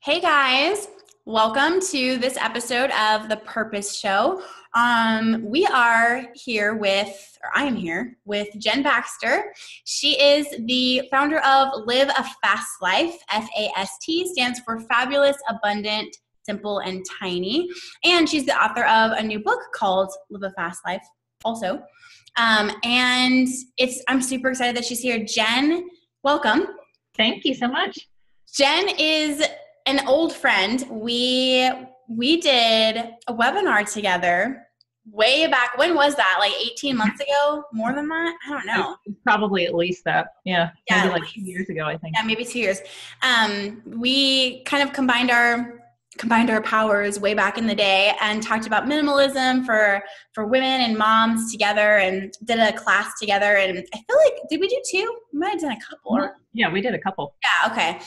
Hey guys, welcome to this episode of The Purpose Show. We are here with, or I am here with Jenn Baxter. She is the founder of Live a Fast Life. F.A.S.T stands for Fabulous, Abundant, Simple, and Tiny. And she's the author of a new book called Live a Fast Life also. I'm super excited that she's here. Jenn, welcome. Thank you so much. Jenn is an old friend. We did a webinar together way back. When was that? Like 18 months ago? More than that? I don't know. Probably at least that. Yeah. Maybe like 2 years ago, I think. Yeah, maybe 2 years. We kind of combined our powers way back in the day and talked about minimalism for women and moms together and did a class together. And I feel like, did we do two? We might have done a couple. Yeah, we did a couple. Yeah, okay.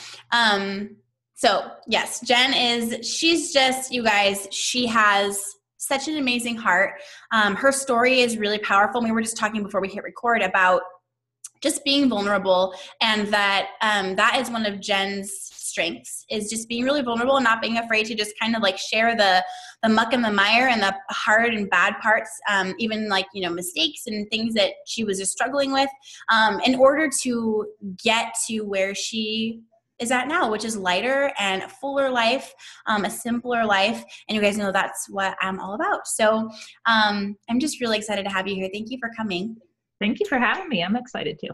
So yes, Jenn she's just, you guys, she has such an amazing heart. Her story is really powerful. We were just talking before we hit record about just being vulnerable, and that is one of Jenn's strengths, is just being really vulnerable and not being afraid to just kind of like share the muck and the mire and the hard and bad parts, even like, mistakes and things that she was just struggling with, in order to get to where she is at now, which is lighter and a fuller life, a simpler life. And you guys know that's what I'm all about. So I'm just really excited to have you here. Thank you for coming. Thank you for having me. I'm excited too.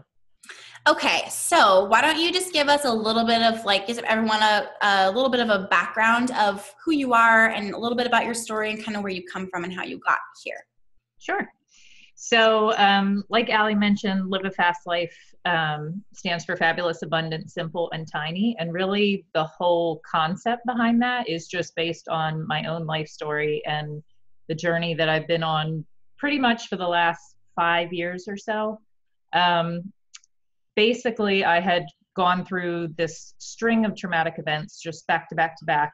Okay, so why don't you just give us a little bit of give everyone a little bit of a background of who you are and a little bit about your story and kind of where you come from and how you got here. Sure. So like Allie mentioned, Live a Fast Life stands for Fabulous, Abundant, Simple, and Tiny. And really the whole concept behind that is just based on my own life story and the journey that I've been on pretty much for the last 5 years or so. Basically, I had gone through this string of traumatic events just back to back to back.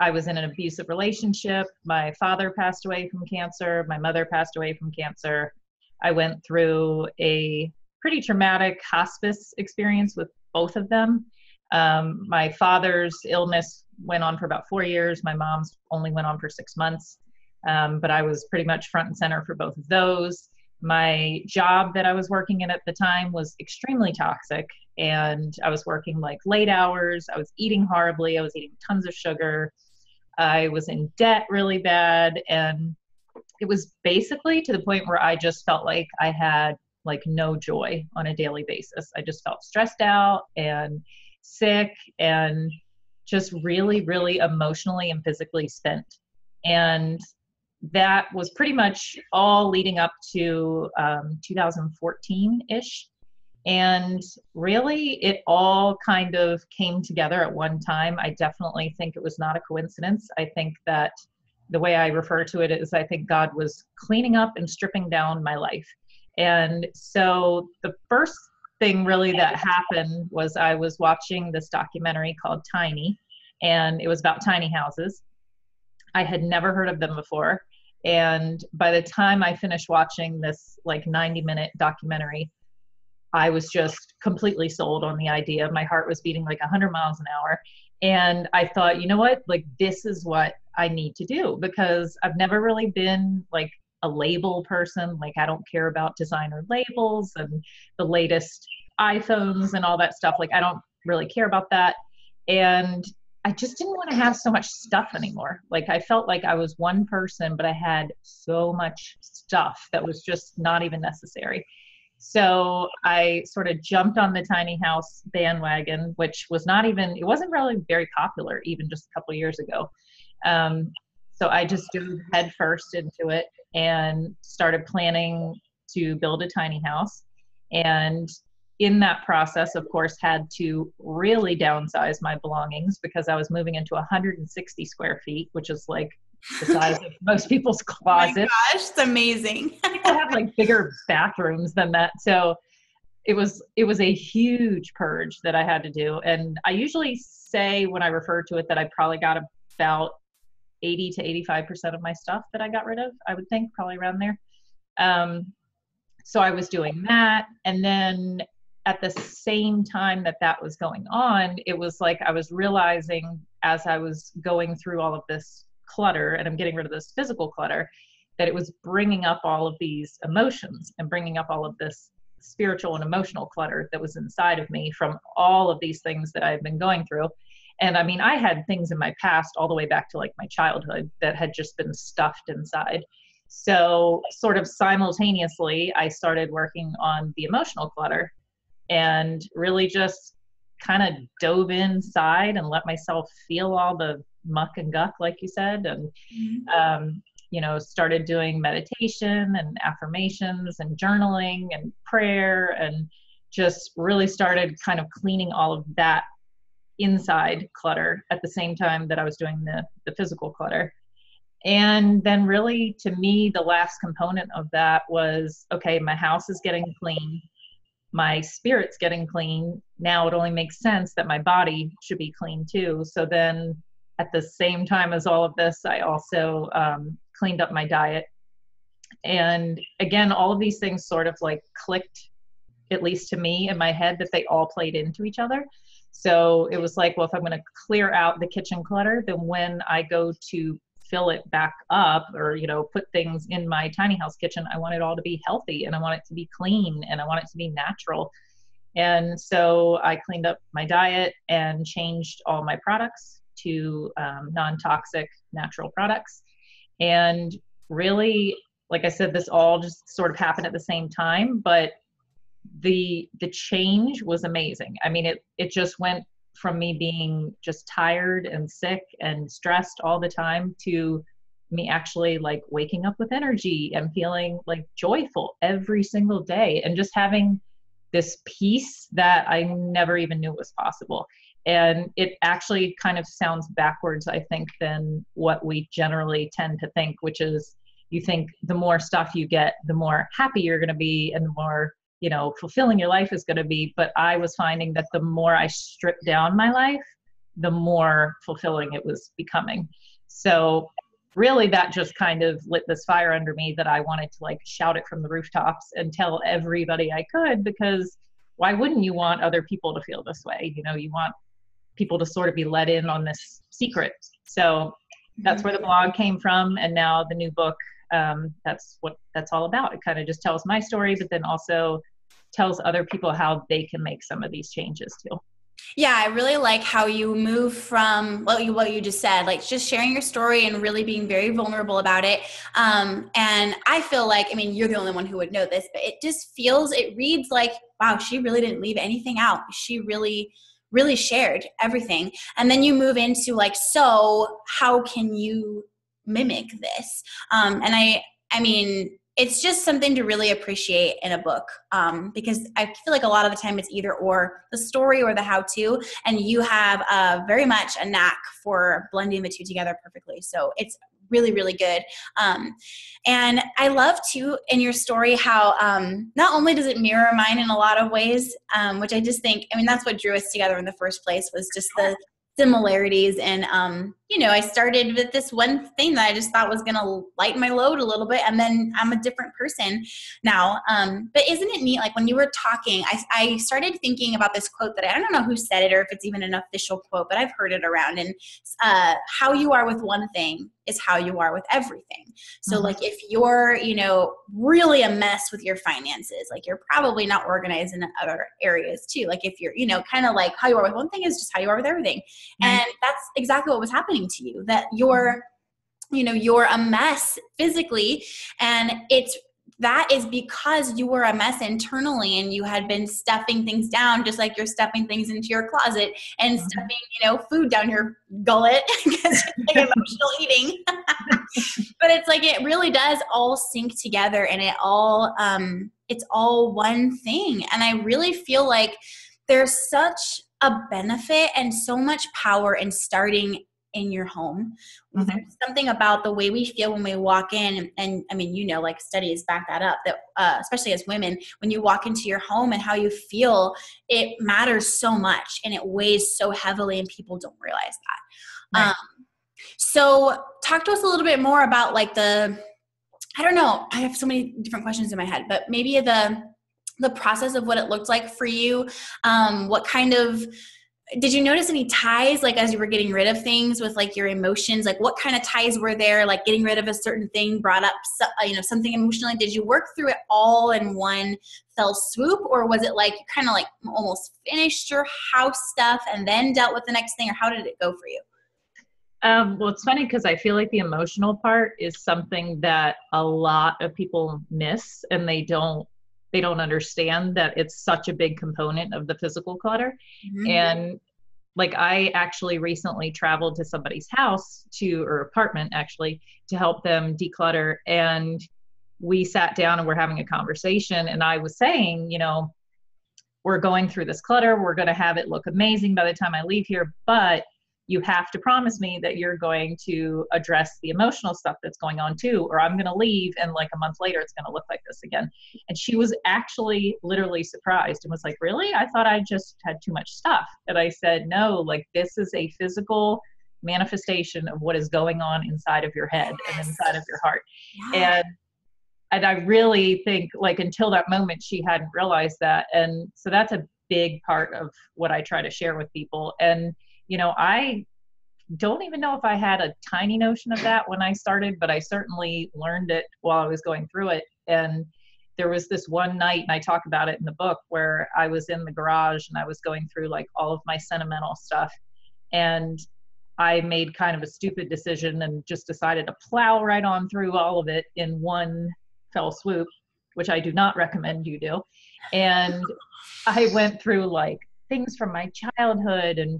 I was in an abusive relationship. My father passed away from cancer. My mother passed away from cancer. I went through a pretty traumatic hospice experience with both of them. My father's illness went on for about 4 years. My mom's only went on for 6 months. But I was pretty much front and center for both of those. My job that I was working in at the time was extremely toxic, and I was working like late hours. I was eating horribly. I was eating tons of sugar. I was in debt really bad. And it was basically to the point where I just felt like I had like no joy on a daily basis. I just felt stressed out and sick and just really, really emotionally and physically spent. And that was pretty much all leading up to 2014-ish. And really, it all kind of came together at one time. I definitely think it was not a coincidence. I think that the way I refer to it is I think God was cleaning up and stripping down my life. And so the first thing really that happened was I was watching this documentary called Tiny, and it was about tiny houses. I had never heard of them before. And by the time I finished watching this like 90-minute documentary, I was just completely sold on the idea. My heart was beating like 100 miles an hour. And I thought, you know what, like this is what I need to do, because I've never really been like a label person. Like I don't care about designer labels and the latest iPhones and all that stuff. Like I don't really care about that. And I just didn't want to have so much stuff anymore. Like I felt like I was one person, but I had so much stuff that was just not even necessary. So I sort of jumped on the tiny house bandwagon, which was it wasn't really very popular even just a couple of years ago. So I just dove head first into it and started planning to build a tiny house. And in that process, of course, had to really downsize my belongings because I was moving into 160 square feet, which is like the size of most people's closets. Oh my gosh, it's amazing. People have like bigger bathrooms than that. So it was a huge purge that I had to do. And I usually say when I refer to it that I probably got about 80 to 85% of my stuff that I got rid of, I would think, probably around there. So I was doing that. And then at the same time that that was going on, it was like I was realizing as I was going through all of this clutter and I'm getting rid of this physical clutter, that it was bringing up all of these emotions and bringing up all of this spiritual and emotional clutter that was inside of me from all of these things that I've been going through. And I mean, I had things in my past all the way back to like my childhood that had just been stuffed inside. So sort of simultaneously, I started working on the emotional clutter and really just kind of dove inside and let myself feel all the muck and guck, like you said, and started doing meditation and affirmations and journaling and prayer, and just really started kind of cleaning all of that inside clutter at the same time that I was doing the physical clutter. And then really, to me, the last component of that was, okay, my house is getting clean. My spirit's getting clean. Now it only makes sense that my body should be clean too. So then at the same time as all of this, I also cleaned up my diet. And again, all of these things sort of like clicked, at least to me in my head, that they all played into each other. So it was like, well, if I'm going to clear out the kitchen clutter, then when I go to fill it back up or, put things in my tiny house kitchen, I want it all to be healthy and I want it to be clean and I want it to be natural. And so I cleaned up my diet and changed all my products to non-toxic natural products. And really, like I said, this all just sort of happened at the same time, but the change was amazing. I mean, it just went from me being just tired and sick and stressed all the time to me actually like waking up with energy and feeling like joyful every single day and just having this peace that I never even knew was possible. And it actually kind of sounds backwards, I think, than what we generally tend to think, which is you think the more stuff you get, the more happy you're going to be and the more fulfilling your life is going to be. But I was finding that the more I stripped down my life, the more fulfilling it was becoming. So really that just kind of lit this fire under me that I wanted to like shout it from the rooftops and tell everybody I could, because why wouldn't you want other people to feel this way? You want people to sort of be let in on this secret. So that's where the blog came from. And now the new book, that's what that's all about. It kind of just tells my story, but then also tells other people how they can make some of these changes too. Yeah, I really like how you move from what you just said, like just sharing your story and really being very vulnerable about it. And I feel like, I mean, you're the only one who would know this, but it reads like, wow, she really didn't leave anything out. She really, really shared everything. And then you move into like, so how can you mimic this? And I mean, it's just something to really appreciate in a book, because I feel like a lot of the time it's either or, the story or the how-to, and you have very much a knack for blending the two together perfectly. So it's really, really good. And I love too in your story how not only does it mirror mine in a lot of ways, which I just think, I mean, that's what drew us together in the first place, was just the similarities. And, I started with this one thing that I just thought was going to lighten my load a little bit. And then I'm a different person now. But isn't it neat? Like when you were talking, I started thinking about this quote that I don't know who said it or if it's even an official quote, but I've heard it around. And how you are with one thing is how you are with everything. So like if you're, really a mess with your finances, like you're probably not organized in other areas too. Like if you're, kind of like how you are with one thing is just how you are with everything. And that's exactly what was happening to you, that you're a mess physically, and that is because you were a mess internally and you had been stuffing things down, just like you're stuffing things into your closet and stuffing, food down your gullet because it's like emotional eating. But it's like, it really does all sync together, and it's all one thing. And I really feel like there's such a benefit and so much power in starting in your home. There's something about the way we feel when we walk in, and I mean, like studies back that up, that especially as women, when you walk into your home and how you feel, it matters so much and it weighs so heavily, and people don't realize that. Right. So talk to us a little bit more about like I don't know, I have so many different questions in my head, but maybe the process of what it looked like for you? What kind of, did you notice any ties, like as you were getting rid of things with like your emotions, like what kind of ties were there? Like getting rid of a certain thing brought up, something emotionally. Did you work through it all in one fell swoop, or was it like you kind of like almost finished your house stuff and then dealt with the next thing, or how did it go for you? Well, it's funny because I feel like the emotional part is something that a lot of people miss, and they don't understand that it's such a big component of the physical clutter. Mm-hmm. And like I actually recently traveled to somebody's house or apartment actually to help them declutter. And we sat down and we're having a conversation. And I was saying, we're going through this clutter. We're going to have it look amazing by the time I leave here. But you have to promise me that you're going to address the emotional stuff that's going on too, or I'm going to leave and like a month later, it's going to look like this again. And she was actually literally surprised and was like, really? I thought I just had too much stuff. And I said, no, like this is a physical manifestation of what is going on inside of your head and inside of your heart. Yeah. And I really think like until that moment, she hadn't realized that. And so that's a big part of what I try to share with people. And I don't even know if I had a tiny notion of that when I started, but I certainly learned it while I was going through it. And there was this one night, and I talk about it in the book, where I was in the garage and I was going through like all of my sentimental stuff. And I made kind of a stupid decision and just decided to plow right on through all of it in one fell swoop, which I do not recommend you do. And I went through like things from my childhood and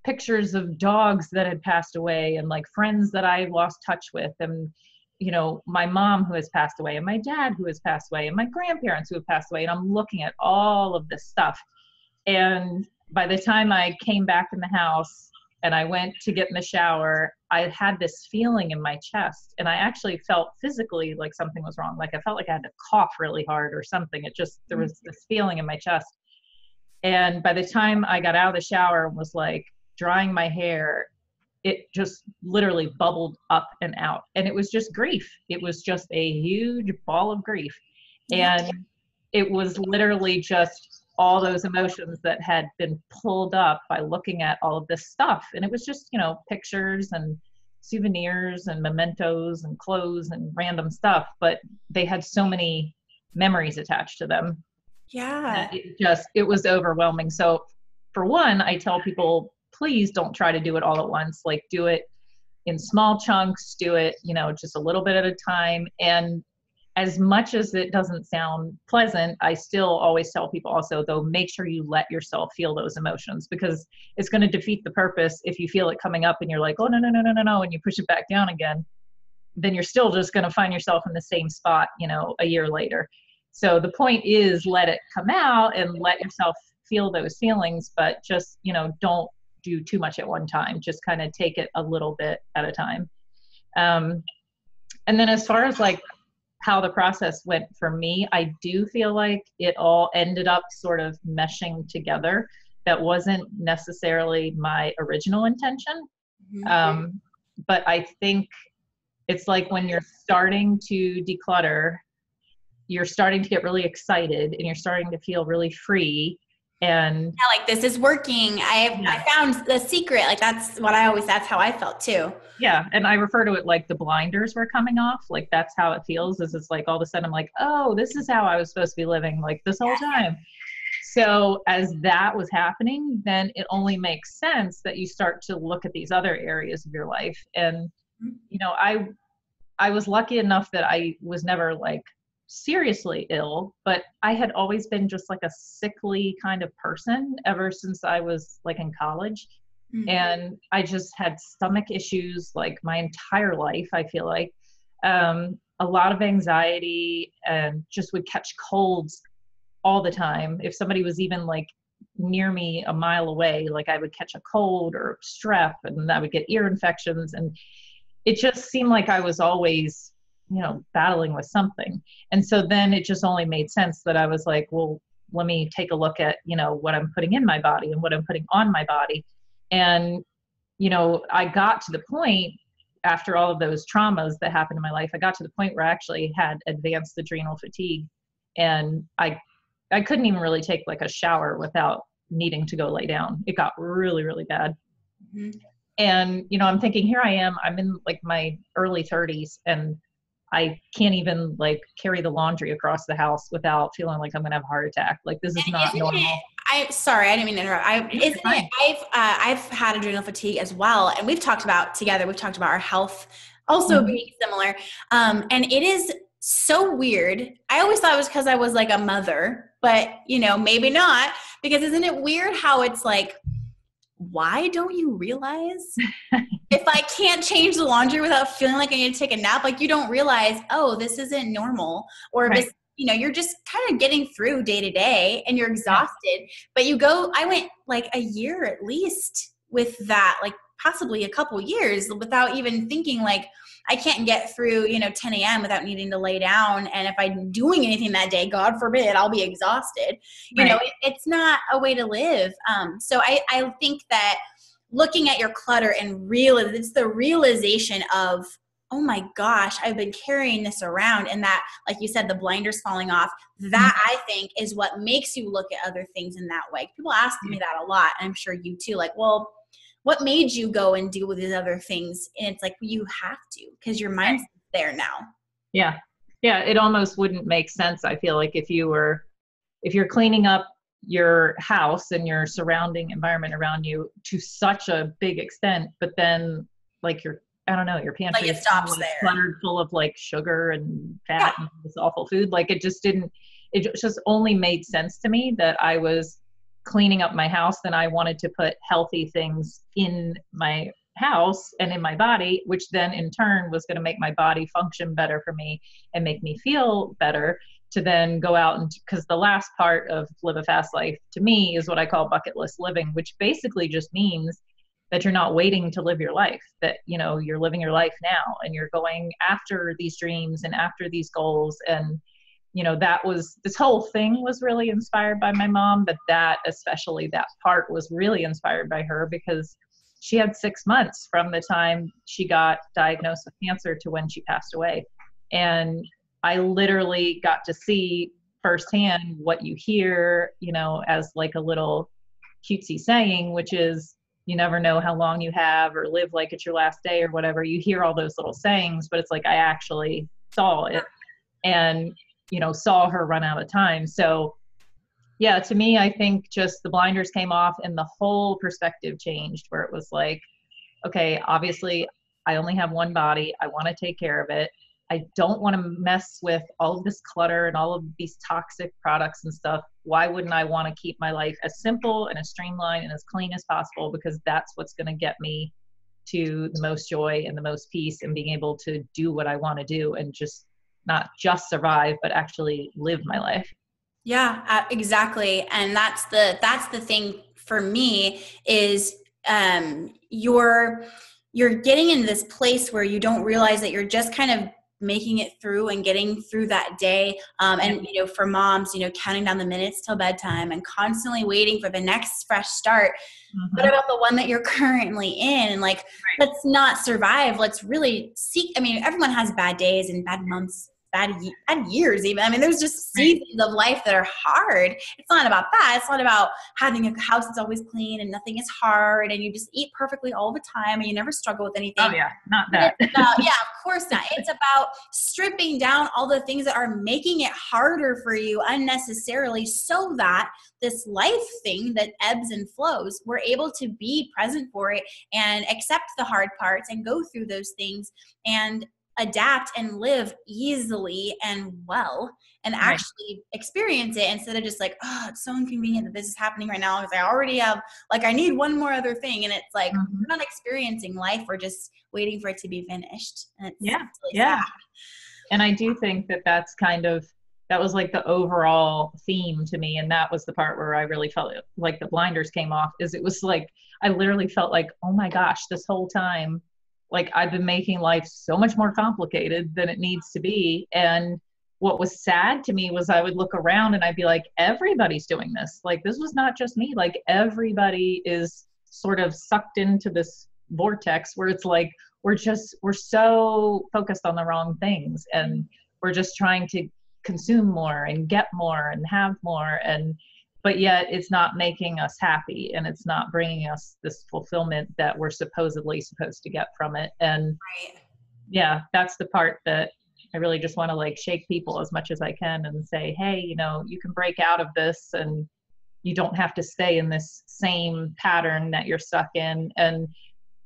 pictures of dogs that had passed away and like friends that I lost touch with, and my mom who has passed away and my dad who has passed away and my grandparents who have passed away. And I'm looking at all of this stuff. And by the time I came back in the house and I went to get in the shower, I had this feeling in my chest, and I actually felt physically like something was wrong. Like I felt like I had to cough really hard or something. There was this feeling in my chest. And by the time I got out of the shower and was like drying my hair, it just literally bubbled up and out. And it was just grief. It was just a huge ball of grief. And it was literally just all those emotions that had been pulled up by looking at all of this stuff. And it was just, pictures and souvenirs and mementos and clothes and random stuff, but they had so many memories attached to them. Yeah. It was overwhelming. So for one, I tell people, please don't try to do it all at once. Like do it in small chunks, do it, just a little bit at a time. And as much as it doesn't sound pleasant, I still always tell people also, though, make sure you let yourself feel those emotions, because it's going to defeat the purpose if you feel it coming up and you're like, oh, no, no, no, no, no, no, and you push it back down again, then you're still just going to find yourself in the same spot, a year later. So the point is let it come out and let yourself feel those feelings, but just, don't do too much at one time. Just kind of take it a little bit at a time. And then as far as like how the process went for me, I do feel like it all ended up sort of meshing together. That wasn't necessarily my original intention. Mm-hmm. But I think it's like when you're starting to declutter, you're starting to get really excited and you're starting to feel really free. And yeah, like this is working. I found the secret. Like that's how I felt too. Yeah. And I refer to it like the blinders were coming off. Like that's how it feels, is it's like all of a sudden I'm like, oh, this is how I was supposed to be living like this whole time. So as that was happening, then it only makes sense that you start to look at these other areas of your life. And, I was lucky enough that I was never like seriously ill, but I had always been just like a sickly kind of person ever since I was like in college. Mm-hmm. And I just had stomach issues like my entire life, I feel like. A lot of anxiety, and just would catch colds all the time. If somebody was even like near me a mile away, like I would catch a cold or strep, and I would get ear infections. And it just seemed like I was always, battling with something. And so then it just only made sense that I was like, well, let me take a look at, what I'm putting in my body and what I'm putting on my body. And, I got to the point after all of those traumas that happened in my life, I got to the point where I actually had advanced adrenal fatigue. And I I couldn't even really take like a shower without needing to go lay down. It got really, really bad. Mm-hmm. And, you know, I'm thinking, here I am, I'm in like my early 30s, and I can't even like carry the laundry across the house without feeling like I'm going to have a heart attack. Like, this is And not isn't it, normal. sorry, I didn't mean to interrupt. Isn't it, I've had adrenal fatigue as well. And we've talked about our health also being similar. And it is so weird. I always thought it was because I was like a mother, but you know, maybe not, because isn't it weird how it's like, why don't you realize if I can't change the laundry without feeling like I need to take a nap, like you don't realize, oh, this isn't normal, or Right. this, you know, you're just kind of getting through day to day and you're exhausted, but I went like a year at least with that, like possibly a couple years without even thinking like, I can't get through, 10 a.m. without needing to lay down. And if I'm doing anything that day, God forbid, I'll be exhausted. Right. It's not a way to live. So I think that looking at your clutter and it's the realization of, oh my gosh, I've been carrying this around. And that, like you said, the blinders falling off, that I think is what makes you look at other things in that way. People ask me that a lot. And I'm sure you too, like, well, what made you go and deal with these other things? And it's like, you have to, because your mind's there now. Yeah. Yeah. It almost wouldn't make sense. I feel like if you're cleaning up your house and your surrounding environment around you to such a big extent, but then like your pantry Like it stops there, cluttered full of like sugar and fat and this awful food. Like it just only made sense to me that I was cleaning up my house, then I wanted to put healthy things in my house and in my body, which then in turn was going to make my body function better for me and make me feel better, to then go out and, because the last part of live a fast life to me is what I call bucket list living, which basically just means that you're not waiting to live your life, that, you're living your life now and you're going after these dreams and after these goals. And this whole thing was really inspired by my mom, but especially that part was really inspired by her, because she had 6 months from the time she got diagnosed with cancer to when she passed away. And I literally got to see firsthand what you hear, as like a little cutesy saying, which is, you never know how long you have, or live like it's your last day or whatever. You hear all those little sayings, but it's like, I actually saw it and saw her run out of time. So yeah, to me, I think just the blinders came off and the whole perspective changed, where it was like, okay, obviously I only have one body. I want to take care of it. I don't want to mess with all of this clutter and all of these toxic products and stuff. Why wouldn't I want to keep my life as simple and as streamlined and as clean as possible? Because that's what's going to get me to the most joy and the most peace, and being able to do what I want to do and just not just survive, but actually live my life. Yeah, exactly. And that's the thing for me is, you're getting into this place where you don't realize that you're just kind of making it through and getting through that day. And, for moms, counting down the minutes till bedtime and constantly waiting for the next fresh start. Mm-hmm. What about the one that you're currently in? And like, let's not survive. Let's really seek. I mean, everyone has bad days and bad months, bad years even. I mean, there's just seasons of life that are hard. It's not about that. It's not about having a house that's always clean and nothing is hard and you just eat perfectly all the time and you never struggle with anything. Oh yeah, not that. It's about, yeah, of course not. It's about stripping down all the things that are making it harder for you unnecessarily, so that this life thing that ebbs and flows, we're able to be present for it and accept the hard parts and go through those things and adapt and live easily and well and actually experience it, instead of just like, oh, it's so inconvenient that this is happening right now because I already have, like, I need one more other thing. And it's like, we're not experiencing life. We're just waiting for it to be finished. And it's really sad. And I do think that was like the overall theme to me. And that was the part where I really felt like the blinders came off, is it was like, I literally felt like, oh my gosh, this whole time, like I've been making life so much more complicated than it needs to be. And what was sad to me was I would look around and I'd be like, everybody's doing this. Like, this was not just me. Like, everybody is sort of sucked into this vortex where it's like, we're so focused on the wrong things. And we're just trying to consume more and get more and have more, and but yet it's not making us happy, and it's not bringing us this fulfillment that we're supposedly supposed to get from it. And Right. yeah, that's the part that I really just want to like shake people as much as I can and say, hey, you can break out of this, and you don't have to stay in this same pattern that you're stuck in. And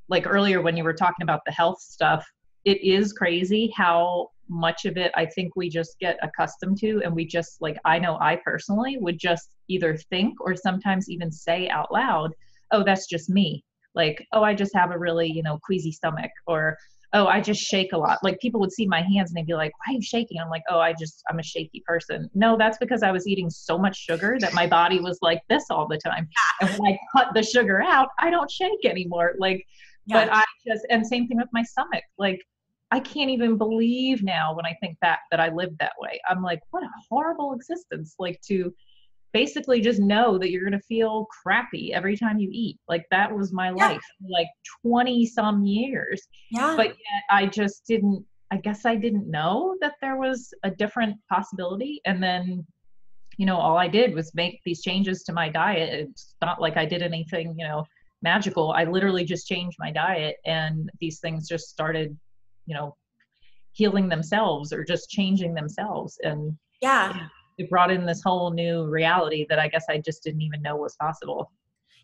like earlier when you were talking about the health stuff, it is crazy how much of it I think we just get accustomed to. And we just like, I know I personally would just either think or sometimes even say out loud, oh, that's just me. Like, oh, I just have a really, queasy stomach, or, oh, I just shake a lot. Like people would see my hands and they'd be like, why are you shaking? I'm like, oh, I'm a shaky person. No, that's because I was eating so much sugar that my body was like this all the time. And when I cut the sugar out, I don't shake anymore. Like, Yeah. but and same thing with my stomach. Like, I can't even believe now when I think back that I lived that way. I'm like, what a horrible existence. Like to basically just know that you're going to feel crappy every time you eat. Like that was my Yeah. life, like 20 some years. Yeah. But yet I guess I didn't know that there was a different possibility. And then, all I did was make these changes to my diet. It's not like I did anything, magical. I literally just changed my diet, and these things just started, you know, healing themselves or just changing themselves. And Yeah. yeah, it brought in this whole new reality that I guess I just didn't even know was possible.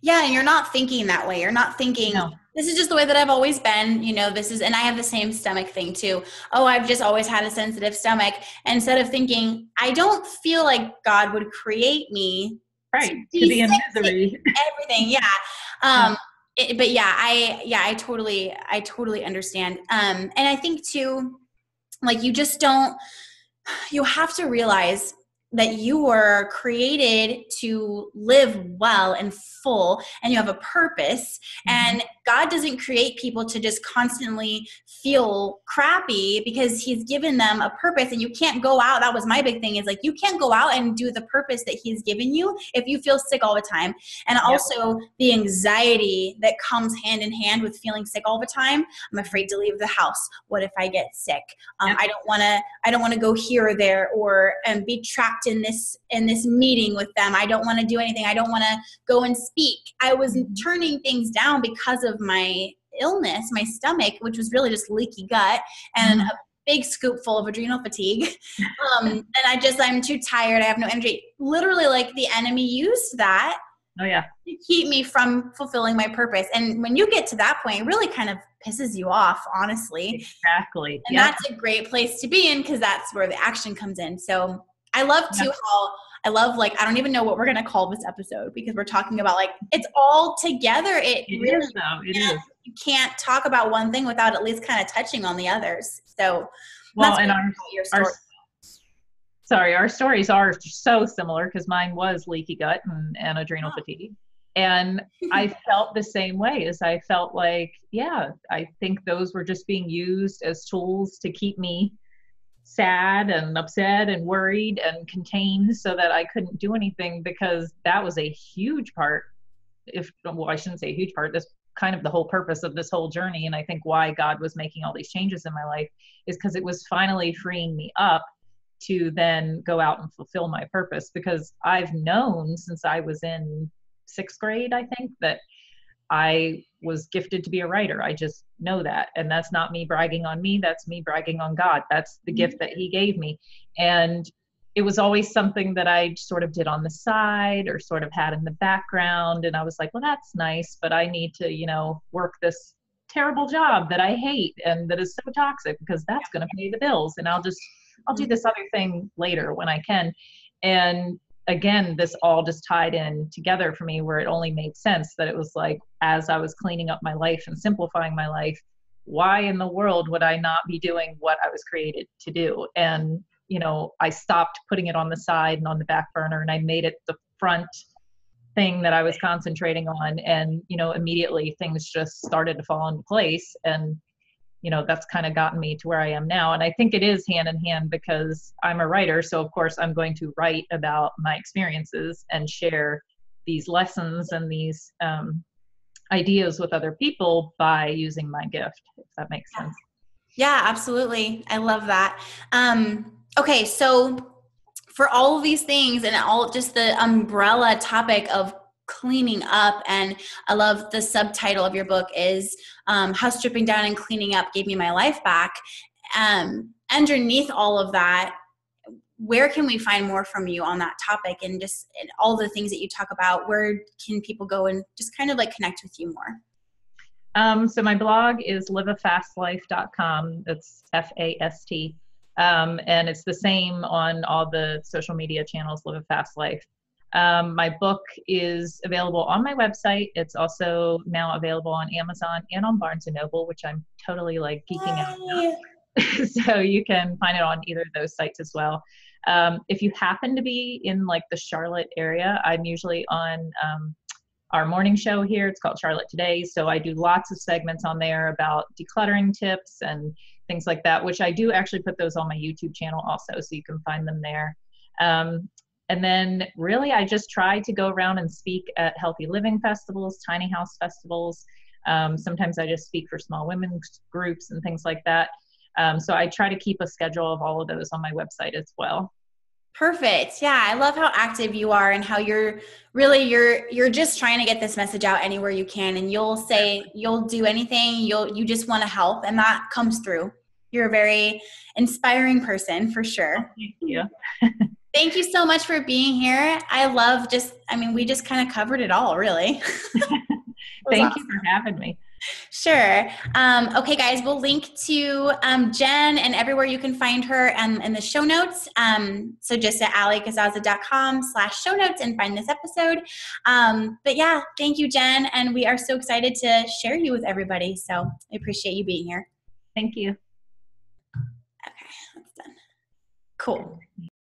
Yeah, and you're not thinking that way. You're not thinking, No. this is just the way that I've always been. And I have the same stomach thing too. Oh, I've just always had a sensitive stomach. Instead of thinking, I don't feel like God would create me to Right. To be be in sick misery. to everything. Yeah. Yeah. But yeah, I totally understand. And I think too, like you have to realize that you were created to live well and full, and you have a purpose. Mm-hmm. And God doesn't create people to just constantly feel crappy, because he's given them a purpose. And you can't go out. That was my big thing, is like, you can't go out and do the purpose that he's given you if you feel sick all the time. And Yep. also the anxiety that comes hand in hand with feeling sick all the time. I'm afraid to leave the house. What if I get sick? Yep. I don't want to go here or there, or be trapped in this meeting with them. I don't want to do anything. I don't want to go and speak. I was turning things down because of my illness, my stomach, which was really just leaky gut and a big scoop full of adrenal fatigue. And I'm too tired. I have no energy. Literally, like, the enemy used that Oh yeah. to keep me from fulfilling my purpose. And when you get to that point, it really kind of pisses you off, honestly. Exactly. And that's a great place to be in, because that's where the action comes in. So I love too how like, I don't even know what we're going to call this episode, because we're talking about, like, it's all together. It really is though. It is. You can't talk about one thing without at least kind of touching on the others. So Well, that's and your story. our stories are so similar, because mine was leaky gut and adrenal fatigue. And I felt the same way. As I felt like, yeah, I think those were just being used as tools to keep me sad and upset and worried and contained, so that I couldn't do anything, because that was a huge part. I shouldn't say a huge part. That's kind of the whole purpose of this whole journey. And I think why God was making all these changes in my life is because it was finally freeing me up to then go out and fulfill my purpose. Because I've known since I was in 6th grade, I think, that I was gifted to be a writer. I just know that. And that's not me bragging on me. That's me bragging on God. That's the gift that he gave me. And it was always something that I sort of did on the side or sort of had in the background. And I was like, well, that's nice, but I need to, work this terrible job that I hate and that is so toxic, because that's going to pay the bills. And I'll do this other thing later when I can. And again, this all just tied in together for me, where it only made sense that it was like, as I was cleaning up my life and simplifying my life, why in the world would I not be doing what I was created to do? And, I stopped putting it on the side and on the back burner, and I made it the front thing that I was concentrating on. And, immediately things just started to fall into place. And, that's kind of gotten me to where I am now. And I think it is hand in hand, because I'm a writer. So of course I'm going to write about my experiences and share these lessons and these ideas with other people by using my gift, if that makes sense. Yeah, absolutely. I love that. Okay. So for all of these things and all just the umbrella topic of cleaning up. And I love the subtitle of your book is How Stripping Down and Cleaning Up Gave Me My Life Back. Underneath all of that, where can we find more from you on that topic and just and all the things that you talk about? Where can people go and just kind of like connect with you more? So my blog is liveafastlife.com. It's F.A.S.T. And it's the same on all the social media channels, Live a Fast Life. My book is available on my website. It's also now available on Amazon and on Barnes & Noble, which I'm totally like geeking out about. So you can find it on either of those sites as well. If you happen to be in like the Charlotte area, I'm usually on our morning show here. It's called Charlotte Today. So I do lots of segments on there about decluttering tips and things like that, which I do actually put those on my YouTube channel also. So you can find them there. And then really, I just try to go around and speak at healthy living festivals, tiny house festivals. Sometimes I just speak for small women's groups and things like that. So I try to keep a schedule of all of those on my website as well. Perfect. Yeah. I love how active you are and how you're really, you're just trying to get this message out anywhere you can. And you'll say, you'll do anything. You just want to help. And that comes through. You're a very inspiring person for sure. Thank you. Thank you so much for being here. I love we just kind of covered it all, really. Thank you for having me. Sure. Okay, guys, we'll link to Jenn and everywhere you can find her in the show notes. So just at alikazaza.com/show notes and find this episode. But yeah, thank you, Jenn. And we are so excited to share you with everybody. So I appreciate you being here. Thank you. Okay, that's done. Cool.